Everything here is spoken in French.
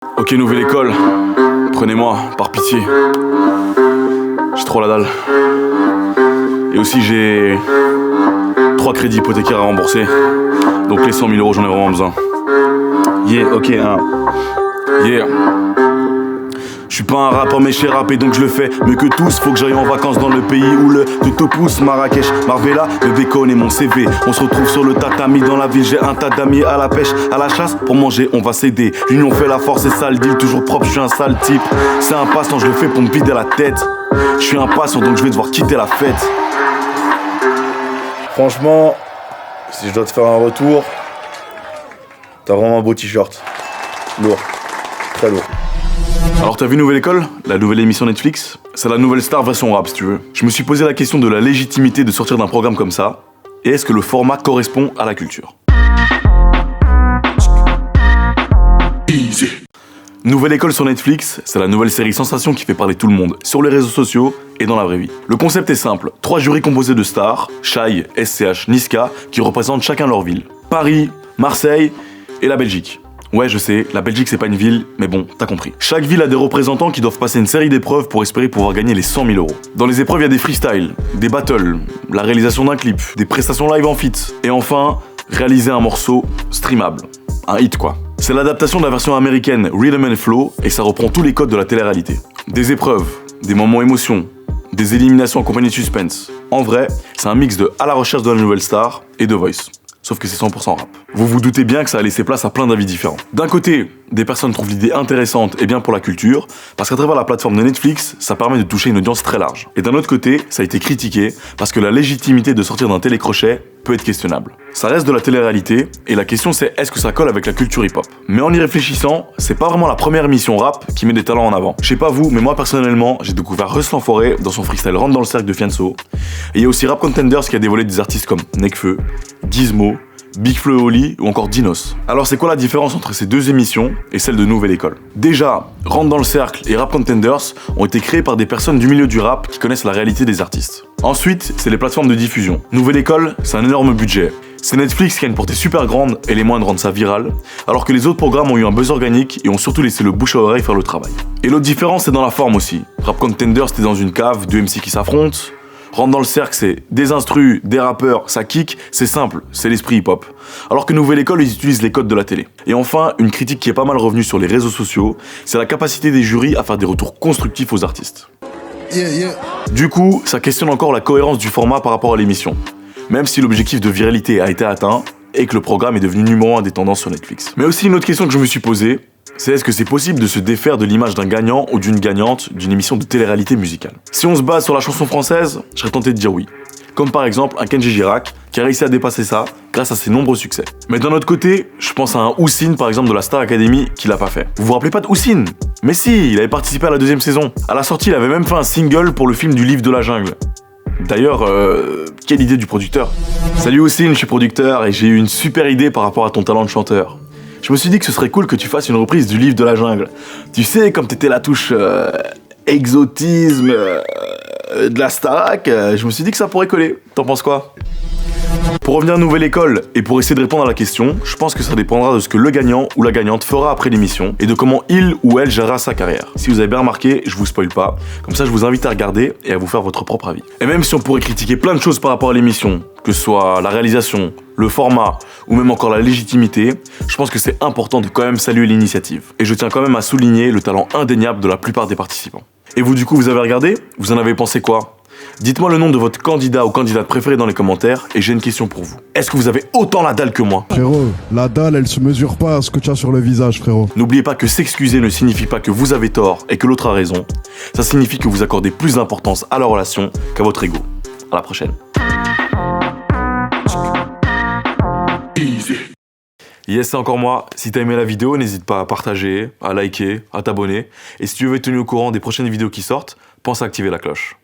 Ok, nouvelle école. Prenez-moi, par pitié. J'ai trop la dalle. Et aussi j'ai 3 crédits hypothécaires à rembourser. Donc les 100 000 euros, j'en ai vraiment besoin. Yeah, ok, hein. Yeah. Je suis pas un rappeur mais je sais rapper donc je le fais mieux que tous. Faut que j'aille en vacances dans le pays où le tout pousse. Marrakech, Marbella, le bacon et mon CV. On se retrouve sur le tatami dans la ville. J'ai un tas d'amis à la pêche, à la chasse. Pour manger on va s'aider. L'union fait la force et ça le deal. Toujours propre, je suis un sale type. C'est un passe-temps, je le fais pour me vider la tête. Je suis impatient donc je vais devoir quitter la fête. Franchement, si je dois te faire un retour, t'as vraiment un beau t-shirt. Lourd, très lourd. Alors t'as vu Nouvelle École, la nouvelle émission Netflix? C'est la nouvelle star version rap si tu veux. Je me suis posé la question de la légitimité de sortir d'un programme comme ça, et est-ce que le format correspond à la culture? Easy. Nouvelle École sur Netflix, c'est la nouvelle série sensation qui fait parler tout le monde, sur les réseaux sociaux et dans la vraie vie. Le concept est simple, 3 jurys composés de stars, Shai, SCH, Niska, qui représentent chacun leur ville. Paris, Marseille et la Belgique. Ouais, je sais, la Belgique c'est pas une ville, mais bon, t'as compris. Chaque ville a des représentants qui doivent passer une série d'épreuves pour espérer pouvoir gagner les 100 000 euros. Dans les épreuves, il y a des freestyles, des battles, la réalisation d'un clip, des prestations live en feat, et enfin, réaliser un morceau streamable. Un hit quoi. C'est l'adaptation de la version américaine Rhythm and Flow, et ça reprend tous les codes de la télé-réalité. Des épreuves, des moments émotions, des éliminations accompagnées de suspense. En vrai, c'est un mix de À la recherche de la nouvelle star et de Voice. Sauf que c'est 100% rap. Vous vous doutez bien que ça a laissé place à plein d'avis différents. D'un côté, des personnes trouvent l'idée intéressante et bien pour la culture, parce qu'à travers la plateforme de Netflix, ça permet de toucher une audience très large. Et d'un autre côté, ça a été critiqué, parce que la légitimité de sortir d'un télécrochet peut être questionnable. Ça reste de la télé-réalité, et la question c'est est-ce que ça colle avec la culture hip-hop? Mais en y réfléchissant, c'est pas vraiment la première émission rap qui met des talents en avant. Je sais pas vous, mais moi personnellement, j'ai découvert Russ l'Enfoiré dans son freestyle Rentre dans le cercle de Fianso. Et il y a aussi Rap Contenders qui a dévoilé des artistes comme Nekfeu, Gizmo, Big Flo et Oli ou encore Dinos. Alors c'est quoi la différence entre ces deux émissions et celle de Nouvelle École? Déjà, Rentre dans le cercle et Rap Contenders ont été créés par des personnes du milieu du rap qui connaissent la réalité des artistes. Ensuite, c'est les plateformes de diffusion. Nouvelle École, c'est un énorme budget. C'est Netflix qui a une portée super grande et les moyens de rendre ça viral, alors que les autres programmes ont eu un buzz organique et ont surtout laissé le bouche à oreille faire le travail. Et l'autre différence, c'est dans la forme aussi. Rap Contenders, c'était dans une cave, 2 MC qui s'affrontent. Rentre dans le cercle, c'est des instrus, des rappeurs, ça kick, c'est simple, c'est l'esprit hip-hop. Alors que Nouvelle École, ils utilisent les codes de la télé. Et enfin, une critique qui est pas mal revenue sur les réseaux sociaux, c'est la capacité des jurys à faire des retours constructifs aux artistes. Du coup, ça questionne encore la cohérence du format par rapport à l'émission. Même si l'objectif de viralité a été atteint et que le programme est devenu numéro 1 des tendances sur Netflix. Mais aussi une autre question que je me suis posée, c'est est-ce que c'est possible de se défaire de l'image d'un gagnant ou d'une gagnante d'une émission de télé-réalité musicale? Si on se base sur la chanson française, je serais tenté de dire oui. Comme par exemple un Kenji Girac qui a réussi à dépasser ça grâce à ses nombreux succès. Mais d'un autre côté, je pense à un Houssine par exemple de la Star Academy qui l'a pas fait. Vous vous rappelez pas de Houssine? Mais si, il avait participé à la 2e saison. À la sortie, il avait même fait un single pour le film du Livre de la Jungle. D'ailleurs, quelle idée du producteur. Salut Houssine, je suis producteur et j'ai eu une super idée par rapport à ton talent de chanteur. Je me suis dit que ce serait cool que tu fasses une reprise du Livre de la Jungle. Tu sais, comme t'étais la touche exotisme de la Starac, je me suis dit que ça pourrait coller. T'en penses quoi? Pour revenir à Nouvelle École et pour essayer de répondre à la question, je pense que ça dépendra de ce que le gagnant ou la gagnante fera après l'émission et de comment il ou elle gérera sa carrière. Si vous avez bien remarqué, je vous spoil pas, comme ça je vous invite à regarder et à vous faire votre propre avis. Et même si on pourrait critiquer plein de choses par rapport à l'émission, que ce soit la réalisation, le format ou même encore la légitimité, je pense que c'est important de quand même saluer l'initiative. Et je tiens quand même à souligner le talent indéniable de la plupart des participants. Et vous du coup, vous avez regardé? Vous en avez pensé quoi? Dites-moi le nom de votre candidat ou candidate préféré dans les commentaires et j'ai une question pour vous. Est-ce que vous avez autant la dalle que moi? Frérot, la dalle, elle se mesure pas à ce que tu as sur le visage, frérot. N'oubliez pas que s'excuser ne signifie pas que vous avez tort et que l'autre a raison. Ça signifie que vous accordez plus d'importance à la relation qu'à votre ego. À la prochaine. Yes, c'est encore moi. Si t'as aimé la vidéo, n'hésite pas à partager, à liker, à t'abonner. Et si tu veux être tenu au courant des prochaines vidéos qui sortent, pense à activer la cloche.